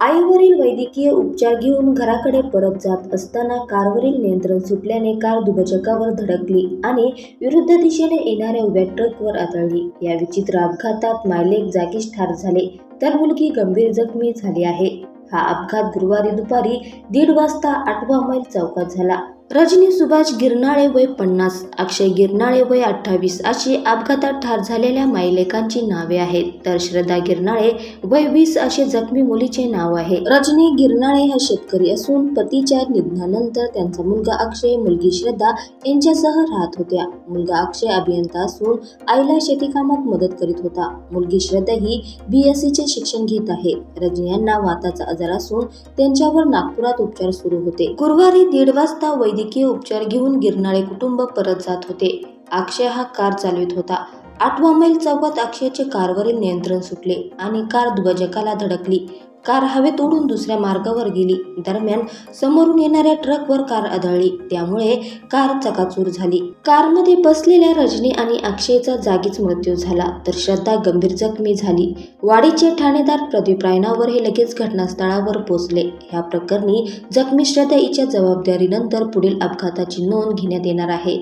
आईवरील वैद्यकीय उपचार घेऊन घराकडे परत जात असताना कारवरील नियंत्रण सुटल्याने कार दुभाजकावर धडकली आणि विरुद्ध दिशेने येणाऱ्या उभ्या ट्रकवर आदळली। या विचित्र अपघातात मायलेक जागीच ठार झाले तर मुलगी गंभीर जखमी झाली आहे। हा अपघात गुरुवारी दुपारी 1:30 वाजता 8वा मैल चौकात झाला। रजनी सुभाष गिरनाळे वय 50, अक्षय गिरनाळे वय 28 अशी अपघातात ठार झालेल्या मायलेकांची नावे आहेत, तर श्रद्धा गिरनाळे वय 20 असे जखमी मुलीचे नाव आहे। रजनी गिरनाळे हा शेतकरी असून पतीच्या निधनानंतर त्यांचा मुलगा अक्षय, मुलगी श्रद्धा यांच्यासह राहत होत्या। मुलगा अक्षय अभियंता असून आईला शेतीकामात मदत करीत होता। मुलगी श्रद्धा ही BSc शिक्षण घेत आहे। रजनी यांना वाताचा आजार असून त्यांच्यावर नागपुरात उपचार सुरू होते। गुरुवारी 1:30 वाजता वैद्यकीय उपचार घेऊन गिरनाळे कुटुंब परत जात होते। अक्षय हा कार चालवित होता। 8वा मैल चौकात अक्षयचे कारवरील नियंत्रण सुटले आणि कार दुभाजकाला धडकली। कार हवेत उडून दुसऱ्या मार्गावर गेली। दरम्यान समोरून येणाऱ्या ट्रकवर कार आदळली, त्यामुळे कार चकाचूर झाली। कारमध्ये बसलेल्या रजनी आणि अक्षयचा जागीच मृत्यू झाला, तर श्रद्धा गंभीर जखमी झाली। वाडीचे ठाणेदार प्रदीप रायनावर हे लगेच घटनास्थळावर पोहोचले। या प्रकरणी जखमी श्रद्धा हिच्या जबाबदारीनंतर पुढील अपघाताची नोंद घेण्यात येणार आहे।